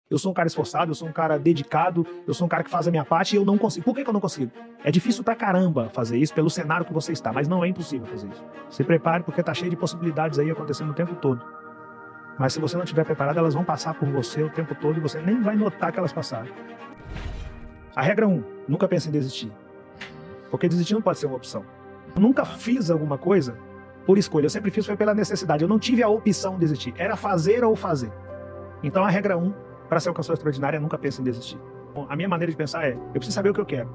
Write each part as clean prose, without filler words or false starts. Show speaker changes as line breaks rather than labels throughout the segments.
Eu sou um cara esforçado, eu sou um cara dedicado, eu sou um cara que faz a minha parte e eu não consigo. Por que eu não consigo? É difícil pra caramba fazer isso pelo cenário que você está, mas não é impossível fazer isso. Se prepare porque tá cheio de possibilidades aí acontecendo o tempo todo. Mas se você não estiver preparado, elas vão passar por você o tempo todo e você nem vai notar que elas passaram. A regra 1, nunca pense em desistir. Porque desistir não pode ser uma opção. Eu nunca fiz alguma coisa por escolha, eu sempre fiz foi pela necessidade. Eu não tive a opção de desistir, era fazer ou fazer. Então a regra 1, para ser uma pessoa extraordinária, nunca pense em desistir. Bom, a minha maneira de pensar é, eu preciso saber o que eu quero.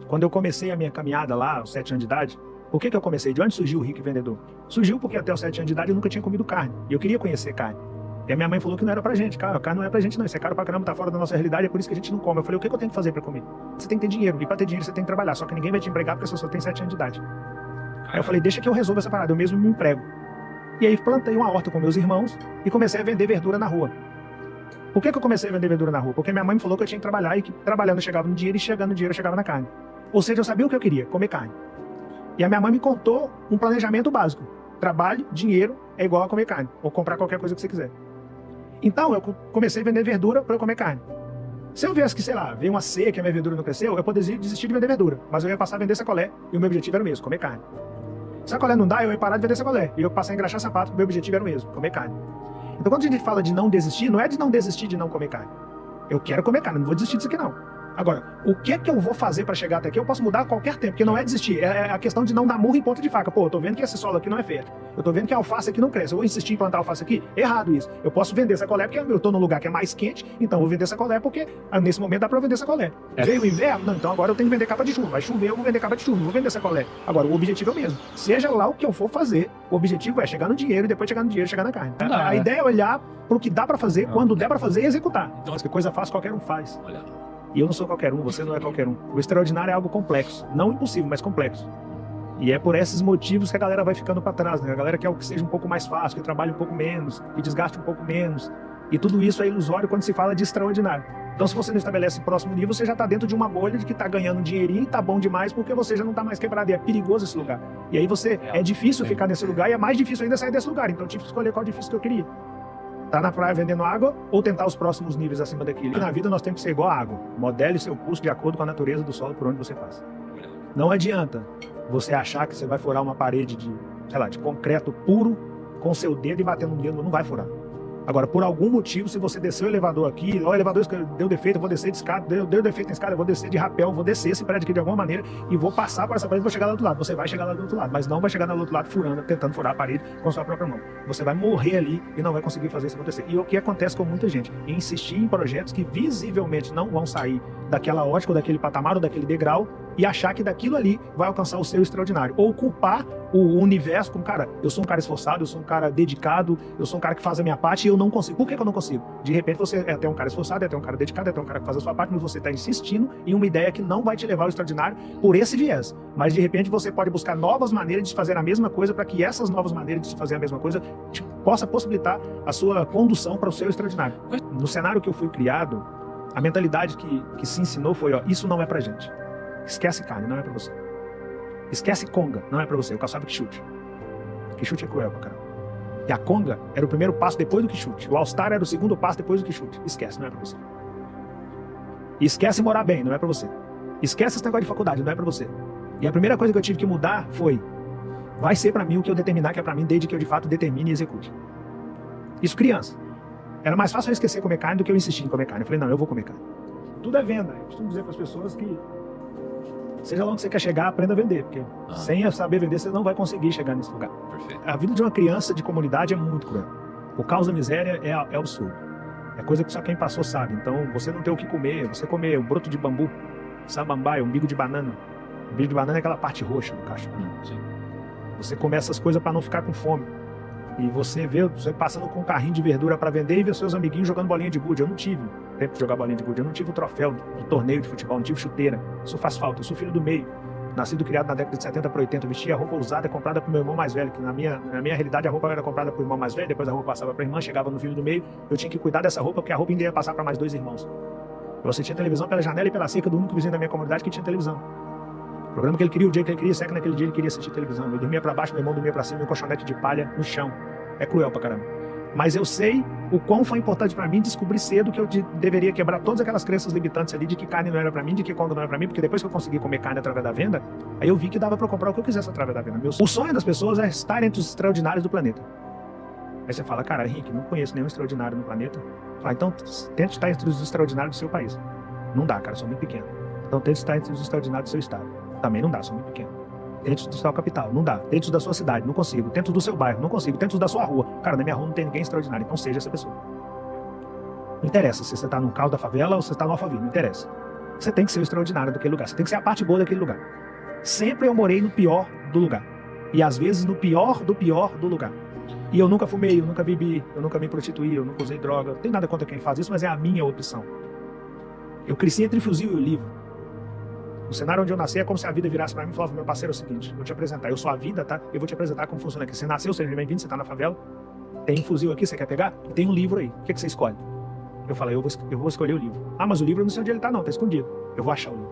Quando eu comecei a minha caminhada lá, aos 7 anos de idade, por que eu comecei? De onde surgiu o Rico e Vendedor? Surgiu porque até os 7 anos de idade eu nunca tinha comido carne. E eu queria conhecer carne. E a minha mãe falou que não era pra gente, cara, carne não é pra gente não, isso é caro pra caramba, tá fora da nossa realidade, é por isso que a gente não come. Eu falei, o que eu tenho que fazer pra comer? Você tem que ter dinheiro, e pra ter dinheiro você tem que trabalhar, só que ninguém vai te empregar porque você só tem 7 anos de idade. Aí eu falei, deixa que eu resolvo essa parada, eu mesmo me emprego. E aí plantei uma horta com meus irmãos e comecei a vender verdura na rua. Por que eu comecei a vender verdura na rua? Porque minha mãe me falou que eu tinha que trabalhar e que trabalhando eu chegava no dinheiro e chegando no dinheiro eu chegava na carne. Ou seja, eu sabia o que eu queria, comer carne. E a minha mãe me contou um planejamento básico. Trabalho, dinheiro é igual a comer carne, ou comprar qualquer coisa que você quiser. Então eu comecei a vender verdura para eu comer carne. Se eu viesse que, sei lá, veio uma seca que a minha verdura não cresceu, eu poderia desistir de vender verdura, mas eu ia passar a vender sacolé e o meu objetivo era o mesmo, comer carne. Sacolé não dá, eu ia parar de vender sacolé e eu passei a engraxar sapato, o meu objetivo era o mesmo, comer carne. Então quando a gente fala de não desistir, não é de não desistir de não comer carne. Eu quero comer carne, não vou desistir disso aqui não. Agora, o que é que eu vou fazer para chegar até aqui? Eu posso mudar a qualquer tempo, porque não é desistir, é a questão de não dar murro em ponta de faca. Pô, eu tô vendo que esse solo aqui não é fértil, eu tô vendo que a alface aqui não cresce, eu vou insistir em plantar alface aqui? Errado isso. Eu posso vender sacolé porque eu tô num lugar que é mais quente, então eu vou vender sacolé porque nesse momento dá para vender sacolé. Veio o inverno? Não, então agora eu tenho que vender capa de chuva. Vai chover, eu vou vender capa de chuva, não vou vender sacolé. Agora, o objetivo é o mesmo. Seja lá o que eu for fazer, o objetivo é chegar no dinheiro e depois chegar no dinheiro e chegar na carne. A ideia é olhar pro que dá para fazer, quando der para fazer e executar. Então, que coisa fácil qualquer um faz. E eu não sou qualquer um, você não é qualquer um. O extraordinário é algo complexo. Não impossível, mas complexo. E é por esses motivos que a galera vai ficando para trás, né? A galera quer algo que seja um pouco mais fácil, que trabalhe um pouco menos, que desgaste um pouco menos. E tudo isso é ilusório quando se fala de extraordinário. Então, se você não estabelece o próximo nível, você já está dentro de uma bolha de que está ganhando um dinheirinho e está bom demais porque você já não está mais quebrado. E é perigoso esse lugar. E aí é difícil ficar nesse lugar e é mais difícil ainda sair desse lugar. Então eu tive que escolher qual difícil que eu queria. Tá na praia vendendo água ou tentar os próximos níveis acima daquilo. E na vida nós temos que ser igual a água. Modele seu curso de acordo com a natureza do solo por onde você passa. Não adianta você achar que você vai furar uma parede de, sei lá, de concreto puro com seu dedo e bater no dedo, não vai furar. Agora, por algum motivo, se você descer o elevador aqui, o elevador deu defeito, eu vou descer de escada, deu defeito na escada, eu vou descer de rapel, vou descer esse prédio aqui de alguma maneira e vou passar por essa parede e vou chegar lá do outro lado. Você vai chegar lá do outro lado, mas não vai chegar lá do outro lado furando, tentando furar a parede com a sua própria mão. Você vai morrer ali e não vai conseguir fazer isso acontecer. E o que acontece com muita gente? Insistir em projetos que visivelmente não vão sair daquela ótica, ou daquele patamar, ou daquele degrau, e achar que daquilo ali vai alcançar o seu extraordinário. Ou culpar o universo como, cara, eu sou um cara esforçado, eu sou um cara dedicado, eu sou um cara que faz a minha parte e eu não consigo. Por que eu não consigo? De repente você é até um cara esforçado, é até um cara dedicado, é até um cara que faz a sua parte, mas você está insistindo em uma ideia que não vai te levar ao extraordinário por esse viés. Mas de repente você pode buscar novas maneiras de fazer a mesma coisa para que essas novas maneiras de fazer a mesma coisa possa possibilitar a sua condução para o seu extraordinário. No cenário que eu fui criado, a mentalidade que se ensinou foi, ó, isso não é pra gente. Esquece carne, não é pra você. Esquece conga, não é pra você. O cara sabe que chute. Que chute é cruel pra caramba. E a conga era o primeiro passo depois do que chute. O All-Star era o segundo passo depois do que chute. Esquece, não é pra você. E esquece morar bem, não é pra você. Esquece esse negócio de faculdade, não é pra você. E a primeira coisa que eu tive que mudar foi, vai ser pra mim o que eu determinar que é pra mim, desde que eu de fato determine e execute. Isso criança. Era mais fácil eu esquecer comer carne do que eu insistir em comer carne. Eu falei, não, eu vou comer carne. Tudo é venda. Eu costumo dizer para as pessoas que seja lá onde você quer chegar, aprenda a vender. Porque sem saber vender, você não vai conseguir chegar nesse lugar.
Perfeito.
A vida de uma criança de comunidade é muito cruel. O caos da miséria é absurdo. É coisa que só quem passou sabe. Então, você não ter o que comer, você comer um broto de bambu, samambaia, umbigo de banana. O umbigo de banana é aquela parte roxa do cacho.
Sim.
Você comer essas coisas para não ficar com fome. E você vê você passando com um carrinho de verdura para vender e vê seus amiguinhos jogando bolinha de gude. Eu não tive tempo de jogar bolinha de gude. Eu não tive o troféu do torneio de futebol, não tive chuteira. Isso faz falta. Eu sou filho do meio. Nascido e criado na década de 70 para 80. Eu vestia roupa usada comprada para o meu irmão mais velho. Que na minha realidade a roupa era comprada para o irmão mais velho. Depois a roupa passava para a irmã, chegava no filho do meio. Eu tinha que cuidar dessa roupa porque a roupa ainda ia passar para mais 2 irmãos. Eu assistia televisão pela janela e pela cerca do único vizinho da minha comunidade que tinha televisão. O programa que ele queria, o dia que ele queria, cerca naquele dia ele queria assistir televisão. Eu dormia para baixo, meu irmão dormia para cima, e um colchonete de palha no chão. É cruel pra caramba. Mas eu sei o quão foi importante para mim descobrir cedo que eu deveria quebrar todas aquelas crenças limitantes ali de que carne não era para mim, de que Kongo não era para mim, porque depois que eu consegui comer carne através da venda, aí eu vi que dava para comprar o que eu quisesse através da venda. O sonho das pessoas é estar entre os extraordinários do planeta. Aí você fala, cara, Henrique, não conheço nenhum extraordinário no planeta. Fala, então tente estar entre os extraordinários do seu país. Não dá, cara, sou muito pequeno. Então tente estar entre os extraordinários do seu estado. Também não dá, sou muito pequeno. Dentro do seu capital, não dá. Dentro da sua cidade, não consigo. Dentro do seu bairro, não consigo. Dentro da sua rua. Cara, na minha rua não tem ninguém extraordinário, então seja essa pessoa. Não interessa se você está no caos da favela ou se você está no Alphaville, não interessa. Você tem que ser o extraordinário daquele lugar. Você tem que ser a parte boa daquele lugar. Sempre eu morei no pior do lugar. E às vezes no pior do lugar. E eu nunca fumei, eu nunca bebi, eu nunca me prostituí, eu nunca usei droga. Não tem nada contra quem faz isso, mas é a minha opção. Eu cresci entre o fuzil e o livro. O cenário onde eu nasci é como se a vida virasse para mim e falasse, meu parceiro, é o seguinte, vou te apresentar, eu sou a vida, tá? Eu vou te apresentar como funciona aqui. Você nasceu, seja bem-vindo, você tá na favela, tem um fuzil aqui, você quer pegar? E tem um livro aí, o que você escolhe? Eu falei, eu vou escolher o livro. Ah, mas o livro eu não sei onde ele tá não, tá escondido. Eu vou achar o livro.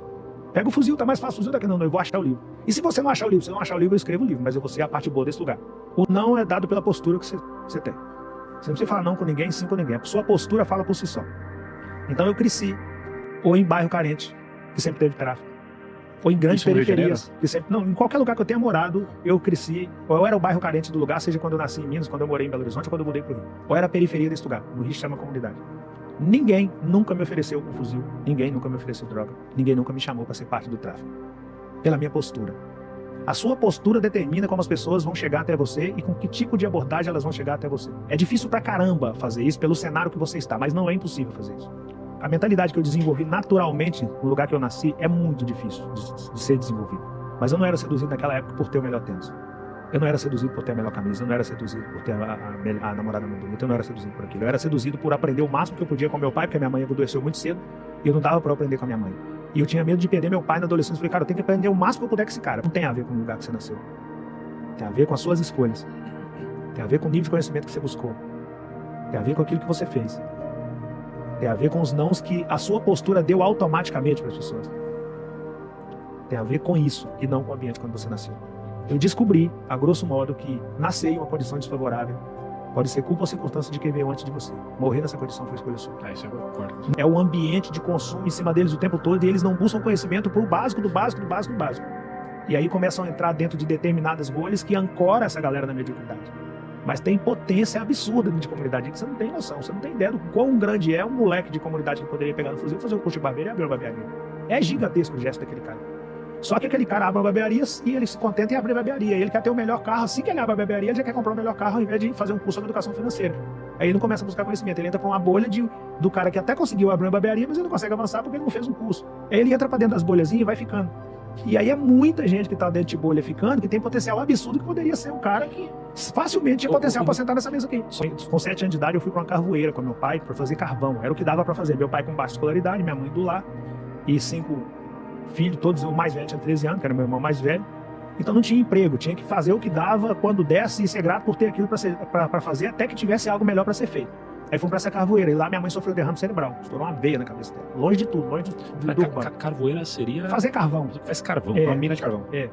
Pega o fuzil, tá mais fácil o fuzil daqui. Não, eu vou achar o livro. E se você não achar o livro, eu escrevo o livro, mas eu vou ser a parte boa desse lugar. O não é dado pela postura que você tem. Você não precisa falar não com ninguém, sim com ninguém. A sua postura fala por si só. Então eu cresci, ou em bairro carente, que sempre teve tráfico, ou em grandes periferias, que sempre, não, em qualquer lugar que eu tenha morado, eu cresci, ou eu era o bairro carente do lugar, seja quando eu nasci em Minas, quando eu morei em Belo Horizonte, ou quando eu mudei pro Rio. Ou era a periferia desse lugar, no Rio chama comunidade. Ninguém nunca me ofereceu um fuzil, ninguém nunca me ofereceu droga, ninguém nunca me chamou para ser parte do tráfico. Pela minha postura. A sua postura determina como as pessoas vão chegar até você e com que tipo de abordagem elas vão chegar até você. É difícil pra caramba fazer isso pelo cenário que você está, mas não é impossível fazer isso. A mentalidade que eu desenvolvi naturalmente no lugar que eu nasci é muito difícil de ser desenvolvida. Mas eu não era seduzido naquela época por ter o melhor tênis. Eu não era seduzido por ter a melhor camisa, eu não era seduzido por ter a namorada muito bonita, eu não era seduzido por aquilo. Eu era seduzido por aprender o máximo que eu podia com meu pai, porque minha mãe adoeceu muito cedo e eu não dava para aprender com a minha mãe. E eu tinha medo de perder meu pai na adolescência. Eu falei, cara, eu tenho que aprender o máximo que eu puder com esse cara. Não tem a ver com o lugar que você nasceu. Tem a ver com as suas escolhas. Tem a ver com o nível de conhecimento que você buscou. Tem a ver com aquilo que você fez. Tem a ver com os nãos que a sua postura deu automaticamente para as pessoas. Tem a ver com isso e não com o ambiente quando você nasceu. Eu descobri, a grosso modo, que nascer em uma condição desfavorável pode ser culpa ou circunstância de quem veio antes de você. Morrer nessa condição foi escolha sua.
Isso eu concordo.
É o ambiente de consumo em cima deles o tempo todo e eles não buscam conhecimento para o básico do básico do básico do básico. E aí começam a entrar dentro de determinadas bolhas que ancoram essa galera na mediocridade. Mas tem potência absurda de comunidade que você não tem noção, você não tem ideia do quão grande é um moleque de comunidade que poderia pegar no fuzil, fazer um curso de barbeiro e abrir uma barbearia. É gigantesco o gesto daquele cara. Só que aquele cara abre uma barbearia e ele se contenta em abrir a barbearia. Ele quer ter o melhor carro, assim que ele abre a barbearia, ele já quer comprar o melhor carro ao invés de fazer um curso sobre educação financeira. Aí ele não começa a buscar conhecimento, ele entra para uma bolha do cara que até conseguiu abrir uma barbearia, mas ele não consegue avançar porque ele não fez um curso. Aí ele entra para dentro das bolhazinhas e vai ficando. E aí é muita gente que tá dentro de bolha ficando, que tem potencial absurdo, que poderia ser um cara que facilmente tinha potencial para sentar nessa mesa aqui. Com 7 anos de idade eu fui para uma carvoeira com meu pai para fazer carvão. Era o que dava para fazer. Meu pai com baixa escolaridade, minha mãe do lar e 5 filhos, todos, o mais velho tinha 13 anos, que era meu irmão mais velho. Então não tinha emprego, tinha que fazer o que dava quando desse e ser grato por ter aquilo para fazer até que tivesse algo melhor para ser feito. Aí fomos para essa carvoeira e lá minha mãe sofreu derrame cerebral, estourou uma veia na cabeça dela, longe de tudo, longe do
Carvoeira seria...
fazer carvão.
Faz carvão,
É,
uma mina de carvão.
É.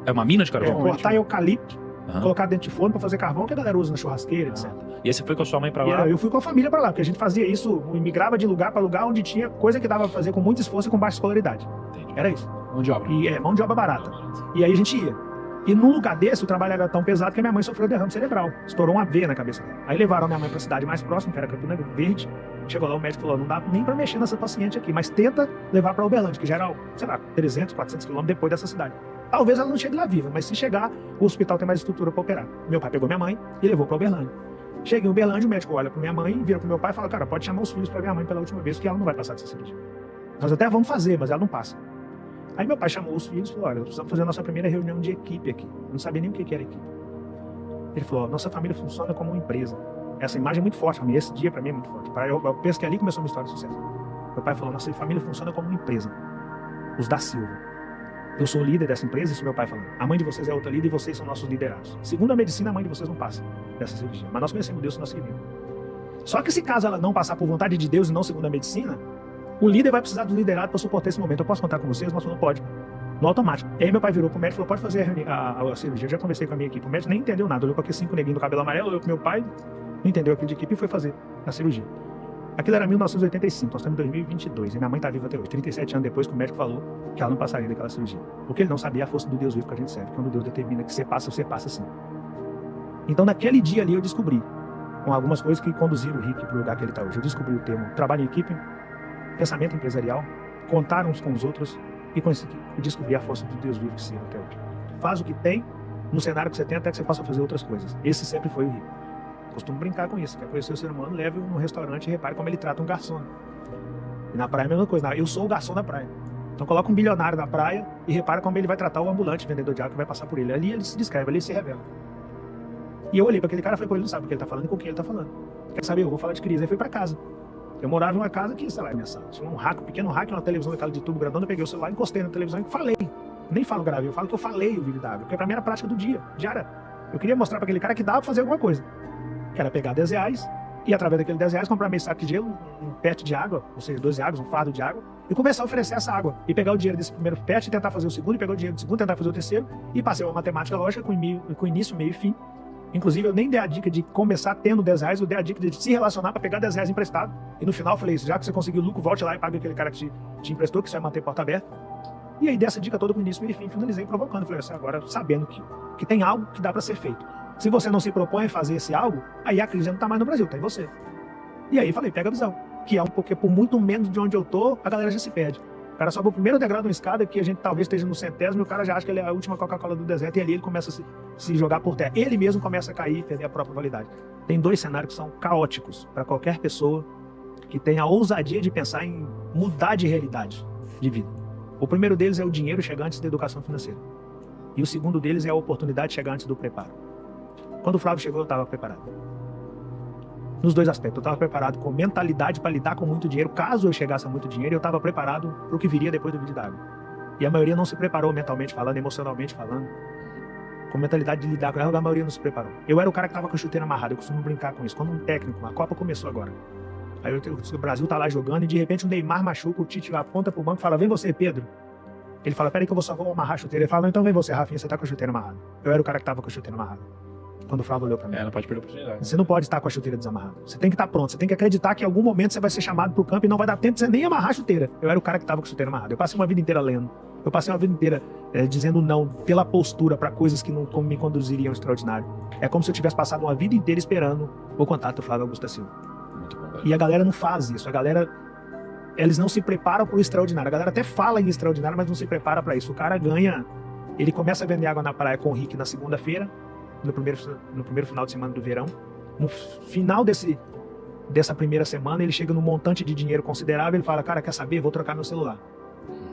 É uma mina de carvão?
Cortar eucalipto, colocar dentro de forno para fazer carvão, que a galera usa na churrasqueira, etc.
E aí você foi com a sua mãe para lá?
Eu fui com a família para lá, porque a gente fazia isso, migrava de lugar para lugar onde tinha coisa que dava para fazer com muito esforço e com baixa escolaridade.
Entendi.
Era isso.
Mão de obra.
E mão de obra barata. E aí a gente ia. E num lugar desse, o trabalho era tão pesado que a minha mãe sofreu derrame cerebral. Estourou uma veia na cabeça dela. Aí levaram a minha mãe para a cidade mais próxima, que era Campina Verde. Chegou lá, o médico falou, não dá nem para mexer nessa paciente aqui, mas tenta levar para Uberlândia, que já era, sei lá, 300, 400 quilômetros depois dessa cidade. Talvez ela não chegue lá viva, mas se chegar, o hospital tem mais estrutura para operar. Meu pai pegou minha mãe e levou para Uberlândia. Cheguei em Uberlândia, o médico olha para minha mãe, vira para meu pai e fala, cara, pode chamar os filhos para minha mãe pela última vez, que ela não vai passar dessa cirurgia. Nós até vamos fazer, mas ela não passa. Aí meu pai chamou os filhos e falou, olha, nós precisamos fazer a nossa primeira reunião de equipe aqui. Eu não sabia nem o que era equipe. Ele falou, nossa família funciona como uma empresa. Essa imagem é muito forte para mim, esse dia para mim é muito forte. Eu penso que ali começou uma história de sucesso. Meu pai falou, nossa família funciona como uma empresa. Os da Silva. Eu sou o líder dessa empresa, isso meu pai falando. A mãe de vocês é outra líder e vocês são nossos liderados. Segundo a medicina, a mãe de vocês não passa dessa cirurgia. Mas nós conhecemos Deus e nós servimos. Só que se caso ela não passar por vontade de Deus e não segundo a medicina, o líder vai precisar do liderado para suportar esse momento. Eu posso contar com vocês, mas não pode. No automático. E aí meu pai virou pro médico e falou, pode fazer a cirurgia. Eu já conversei com a minha equipe. O médico nem entendeu nada. Olhou com aqueles 5 neguinhos do cabelo amarelo, olhou pro meu pai, não entendeu aquilo de equipe e foi fazer a cirurgia. Aquilo era 1985, nós estamos em 2022, e minha mãe está viva até hoje. 37 anos depois que o médico falou que ela não passaria daquela cirurgia. Porque ele não sabia a força do Deus vivo que a gente serve. Quando Deus determina que você passa sim. Então, naquele dia ali, eu descobri, com algumas coisas que conduziram o Rick para o lugar que ele está hoje. Eu descobri o termo trabalho em equipe, pensamento empresarial, contar uns com os outros e descobri a força do Deus vivo que serve até hoje. Faz o que tem no cenário que você tem até que você possa fazer outras coisas. Esse sempre foi o Rick. Costumo brincar com isso. Quer conhecer o ser humano, leve-o no restaurante e repare como ele trata um garçom. E na praia é a mesma coisa. Eu sou o garçom da praia. Então coloca um bilionário na praia e repara como ele vai tratar o ambulante, vendedor de água que vai passar por ele. Ali ele se descreve, ali ele se revela. E eu olhei para aquele cara e falei, pô, ele não sabe o que ele tá falando e com quem ele tá falando. Quer saber? Eu vou falar de crise. Aí fui para casa. Eu morava em uma casa que, sei lá, minha sala. Tinha um pequeno rack, uma televisão daquela de tubo grandona. Eu peguei o celular, encostei na televisão e falei. Nem falo gravei, eu falo que eu falei o vídeo da água. Porque pra mim era a prática do dia, diária. Eu queria mostrar para aquele cara que dava pra fazer alguma coisa. Que era pegar R$10 e, através daquele R$10, comprar meio saco de gelo, um pet de água, ou seja, 12 águas, um fardo de água, e começar a oferecer essa água. E pegar o dinheiro desse primeiro pet e tentar fazer o segundo, e pegar o dinheiro do segundo, tentar fazer o terceiro, e passei uma matemática lógica com início, meio e fim. Inclusive, eu nem dei a dica de começar tendo R$10, eu dei a dica de se relacionar para pegar R$10 emprestado. E no final eu falei isso, já que você conseguiu o lucro, volte lá e pague aquele cara que te emprestou, que você vai manter a porta aberta. E aí, dessa dica toda com início, meio e fim, finalizei provocando. Falei assim, agora sabendo que tem algo que dá para ser feito. Se você não se propõe a fazer esse algo, aí a crise não tá mais no Brasil, tá em você. E aí falei, pega a visão. Que é um porque por muito menos de onde eu tô, a galera já se perde. O cara sobe o primeiro degrau de uma escada que a gente talvez esteja no 100º e o cara já acha que ele é a última Coca-Cola do deserto e ali ele começa a se jogar por terra. Ele mesmo começa a cair e perder a própria validade. Tem dois cenários que são caóticos para qualquer pessoa que tenha a ousadia de pensar em mudar de realidade de vida. O primeiro deles é o dinheiro chegar antes da educação financeira. E o segundo deles é a oportunidade de chegar antes do preparo. Quando o Flávio chegou, eu estava preparado. Nos dois aspectos. Eu estava preparado com mentalidade para lidar com muito dinheiro. Caso eu chegasse a muito dinheiro, eu estava preparado para o que viria depois do vídeo da água. E a maioria não se preparou mentalmente falando, emocionalmente falando. Com mentalidade de lidar com ela, a maioria não se preparou. Eu era o cara que estava com a chuteira amarrada. Eu costumo brincar com isso. Quando um técnico, a Copa começou agora. Aí o Brasil tá lá jogando e de repente o Neymar machuca, o Tite aponta pro banco e fala, vem você, Pedro. Ele fala, peraí que eu só vou amarrar a chuteira. Ele fala, não, então vem você, Rafinha, você tá com a chuteira amarrada. Eu era o cara que tava com a chuteira amarrada. Quando o Flávio olhou pra mim.
Não pode perder a oportunidade.
Você não pode estar com a chuteira desamarrada. Você tem que estar pronto. Você tem que acreditar que em algum momento você vai ser chamado pro campo e não vai dar tempo de você nem amarrar a chuteira. Eu era o cara que tava com a chuteira amarrada. Eu passei uma vida inteira lendo. Eu passei uma vida inteira dizendo não pela postura para coisas que não me conduziriam ao extraordinário. É como se eu tivesse passado uma vida inteira esperando o contato do Flávio Augusto da Silva.
Muito bom, velho.
E a galera não faz isso. A galera, eles não se preparam para o extraordinário. A galera até fala em extraordinário, mas não se prepara para isso. O cara ganha, ele começa a vender água na praia com o Rick na segunda-feira, no primeiro final de semana do verão. No final dessa primeira semana, ele chega num montante de dinheiro considerável. Ele fala, cara, quer saber? Vou trocar meu celular.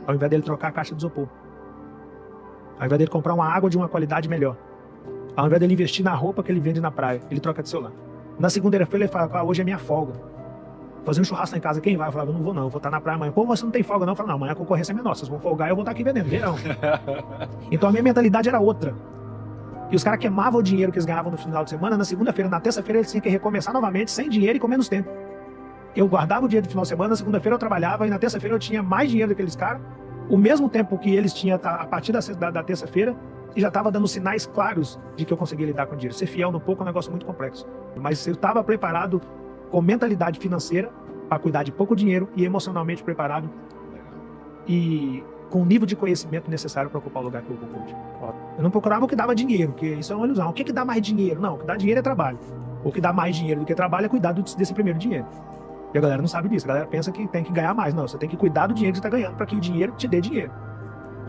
Ao invés dele trocar a caixa de isopor. Ao invés dele comprar uma água de uma qualidade melhor. Ao invés dele investir na roupa que ele vende na praia, ele troca de celular. Na segunda-feira ele fala, hoje é minha folga. Fazer um churrasco lá em casa, quem vai? Eu falava, não vou não, eu vou estar na praia amanhã. Pô, você não tem folga não? Eu falava, não, amanhã a concorrência é menor, vocês vão folgar e eu vou estar aqui vendendo, verão. Então a minha mentalidade era outra. E os caras queimavam o dinheiro que eles ganhavam no final de semana, na segunda-feira, na terça-feira eles tinham que recomeçar novamente, sem dinheiro e com menos tempo. Eu guardava o dinheiro do final de semana, na segunda-feira eu trabalhava e na terça-feira eu tinha mais dinheiro do que aqueles caras, o mesmo tempo que eles tinham a partir da terça-feira, e já estava dando sinais claros de que eu conseguia lidar com o dinheiro. Ser fiel no pouco é um negócio muito complexo. Mas eu estava preparado com mentalidade financeira para cuidar de pouco dinheiro e emocionalmente preparado e com o nível de conhecimento necessário para ocupar o lugar que eu ocupo hoje. Eu não procurava o que dava dinheiro, porque isso é uma ilusão. O que dá mais dinheiro? Não, o que dá dinheiro é trabalho. O que dá mais dinheiro do que trabalho é cuidar desse primeiro dinheiro. E a galera não sabe disso. A galera pensa que tem que ganhar mais. Não, você tem que cuidar do dinheiro que você está ganhando para que o dinheiro te dê dinheiro.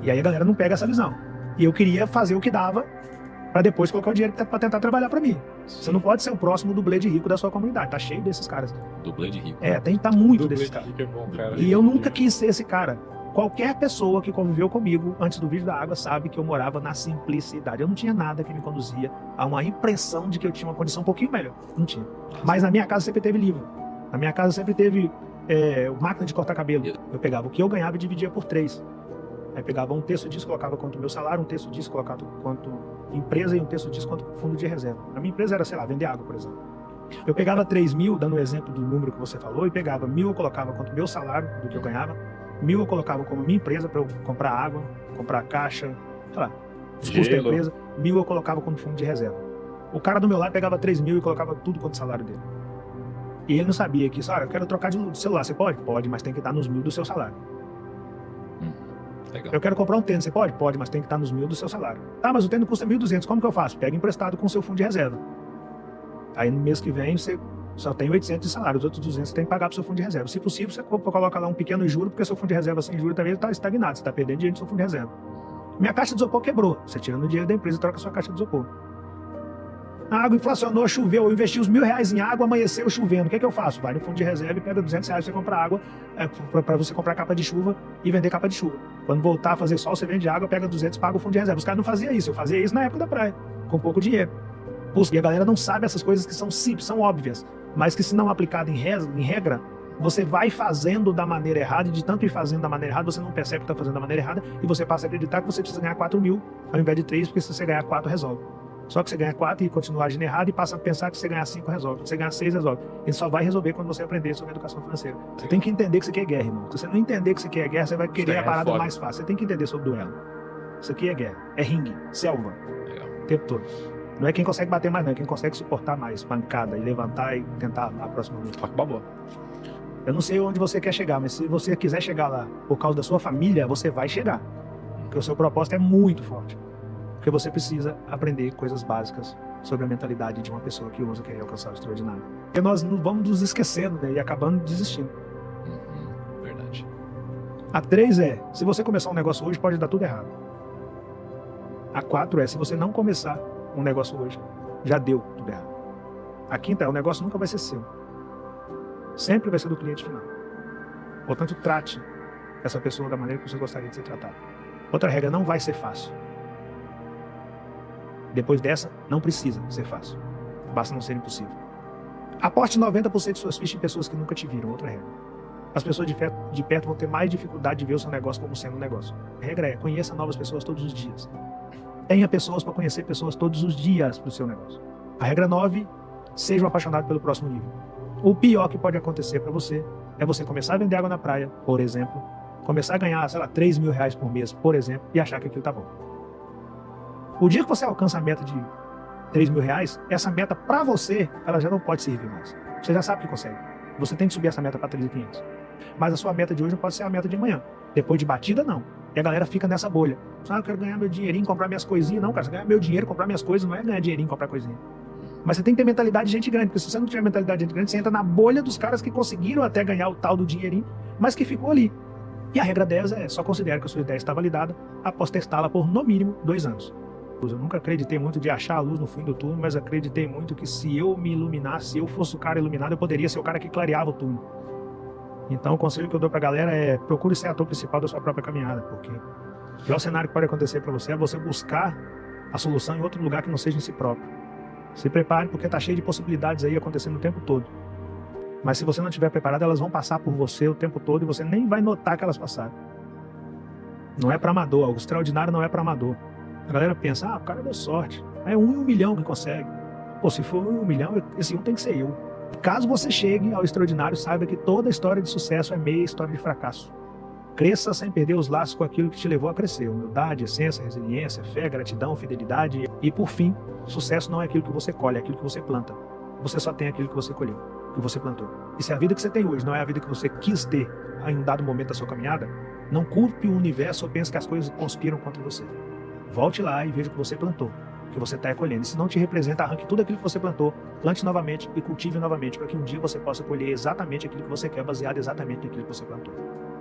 E aí a galera não pega essa visão. E eu queria fazer o que dava para depois colocar o dinheiro para tentar trabalhar para mim. Você não pode ser o próximo dublê de rico da sua comunidade. Tá cheio desses caras.
Dublê de rico.
Tem que estar muito
Dublê
desses
de
caras.
rico é bom, cara.
E eu nunca quis ser esse cara. Qualquer pessoa que conviveu comigo antes do vídeo da água sabe que eu morava na simplicidade. Eu não tinha nada que me conduzia a uma impressão de que eu tinha uma condição um pouquinho melhor. Não tinha. Mas na minha casa sempre teve livro. Na minha casa sempre teve máquina de cortar cabelo. Eu pegava o que eu ganhava e dividia por 3. Aí pegava um terço disso, colocava quanto meu salário, um terço disso, colocava quanto empresa e um terço disso, quanto fundo de reserva. A minha empresa era, sei lá, vender água, por exemplo. Eu pegava 3 mil, dando o exemplo do número que você falou, e pegava 1.000 eu colocava quanto meu salário, do que eu ganhava, 1.000 eu colocava como minha empresa para eu comprar água, comprar caixa, sei lá, os custos da empresa, 1.000 eu colocava como fundo de reserva. O cara do meu lado pegava 3 mil e colocava tudo quanto salário dele. E ele não sabia que, eu quero trocar de celular. Você pode? Pode, mas tem que estar nos 1.000 do seu salário.
Legal.
Eu quero comprar um tênis. Você pode? Pode, mas tem que estar nos 1.000 do seu salário. Tá, mas o tênis custa 1.200. Como que eu faço? Pega emprestado com o seu fundo de reserva. Aí no mês que vem você só tem 800 de salário. Os outros 200 você tem que pagar para o seu fundo de reserva. Se possível, você coloca lá um pequeno juro, porque seu fundo de reserva sem juro também está estagnado. Você está perdendo dinheiro do seu fundo de reserva. Minha caixa de isopor quebrou. Você tira no dinheiro da empresa e troca a sua caixa de isopor. A água inflacionou, choveu, eu investi os R$1.000 em água, amanheceu chovendo. O que é que eu faço? Vai no fundo de reserva e pega R$200 pra você comprar água, para você comprar capa de chuva e vender capa de chuva. Quando voltar a fazer sol, você vende água, pega 200 e paga o fundo de reserva. Os caras não faziam isso, eu fazia isso na época da praia, com pouco dinheiro. E a galera não sabe essas coisas que são simples, são óbvias, mas que se não aplicado em regra, você vai fazendo da maneira errada, e de tanto ir fazendo da maneira errada, você não percebe que está fazendo da maneira errada, e você passa a acreditar que você precisa ganhar 4 mil, ao invés de 3, porque se você ganhar 4, resolve. Só que você ganha 4 e continua agindo errado e passa a pensar que você ganhar 5 resolve. Se você ganhar 6 resolve. Ele só vai resolver quando você aprender sobre educação financeira. Você tem que entender que isso aqui é guerra, irmão. Se você não entender que isso aqui é guerra, você vai querer a parada mais fácil. Você tem que entender sobre duelo. Isso aqui é guerra. É ringue, selva.
Legal.
O tempo todo. Não é quem consegue bater mais, não. É quem consegue suportar mais pancada e levantar e tentar a próxima luta.
Babou.
Eu não sei onde você quer chegar, mas se você quiser chegar lá por causa da sua família, você vai chegar. Porque o seu propósito é muito forte. Porque você precisa aprender coisas básicas sobre a mentalidade de uma pessoa que ousa querer alcançar o extraordinário. Porque nós não vamos nos esquecendo, né, e acabando desistindo.
Verdade.
A 3 é, se você começar um negócio hoje, pode dar tudo errado. A 4 é, se você não começar um negócio hoje, já deu tudo errado. A 5ª é, o negócio nunca vai ser seu. Sempre vai ser do cliente final. Portanto, trate essa pessoa da maneira que você gostaria de ser tratado. Outra regra, não vai ser fácil. Depois dessa, não precisa ser fácil. Basta não ser impossível. Aporte 90% de suas fichas em pessoas que nunca te viram. Outra regra. As pessoas de perto vão ter mais dificuldade de ver o seu negócio como sendo um negócio. A regra é, conheça novas pessoas todos os dias. Tenha pessoas para conhecer pessoas todos os dias para o seu negócio. A regra 9, seja um apaixonado pelo próximo nível. O pior que pode acontecer para você é você começar a vender água na praia, por exemplo, começar a ganhar, R$3 mil por mês, por exemplo, e achar que aquilo tá bom. O dia que você alcança a meta de R$3 mil, essa meta para você, ela já não pode servir mais. Você já sabe que consegue. Você tem que subir essa meta para 3.500. Mas a sua meta de hoje não pode ser a meta de amanhã. Depois de batida, não. E a galera fica nessa bolha. Eu quero ganhar meu dinheirinho, comprar minhas coisinhas. Não, cara, você ganhar meu dinheiro, comprar minhas coisas, não é ganhar dinheirinho, comprar coisinha. Mas você tem que ter mentalidade de gente grande, porque se você não tiver mentalidade de gente grande, você entra na bolha dos caras que conseguiram até ganhar o tal do dinheirinho, mas que ficou ali. E a regra 10 é, só considere que a sua ideia está validada após testá-la por, no mínimo, 2 anos. Eu nunca acreditei muito de achar a luz no fim do túnel, mas acreditei muito que se eu me iluminasse, se eu fosse o cara iluminado, eu poderia ser o cara que clareava o túnel. Então o conselho que eu dou pra galera é, procure ser ator principal da sua própria caminhada, porque o pior cenário que pode acontecer para você é você buscar a solução em outro lugar que não seja em si próprio. Se prepare, porque tá cheio de possibilidades aí acontecendo o tempo todo. Mas se você não estiver preparado, elas vão passar por você o tempo todo e você nem vai notar que elas passaram. Não é para amador, o extraordinário não é para amador. A galera pensa, o cara deu sorte. É 1 em 1 milhão que consegue. Pô, se for 1 em 1 milhão, esse 1 tem que ser eu. Caso você chegue ao extraordinário, saiba que toda história de sucesso é meia história de fracasso. Cresça sem perder os laços com aquilo que te levou a crescer. Humildade, essência, resiliência, fé, gratidão, fidelidade. E por fim, sucesso não é aquilo que você colhe, é aquilo que você planta. Você só tem aquilo que você colheu, que você plantou. E se a vida que você tem hoje não é a vida que você quis ter em um dado momento da sua caminhada, não culpe o universo ou pense que as coisas conspiram contra você. Volte lá e veja o que você plantou, o que você está colhendo. E se não te representa, arranque tudo aquilo que você plantou, plante novamente e cultive novamente, para que um dia você possa colher exatamente aquilo que você quer, baseado exatamente naquilo que você plantou.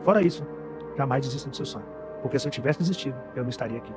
Fora isso, jamais desista do seu sonho. Porque se eu tivesse desistido, eu não estaria aqui.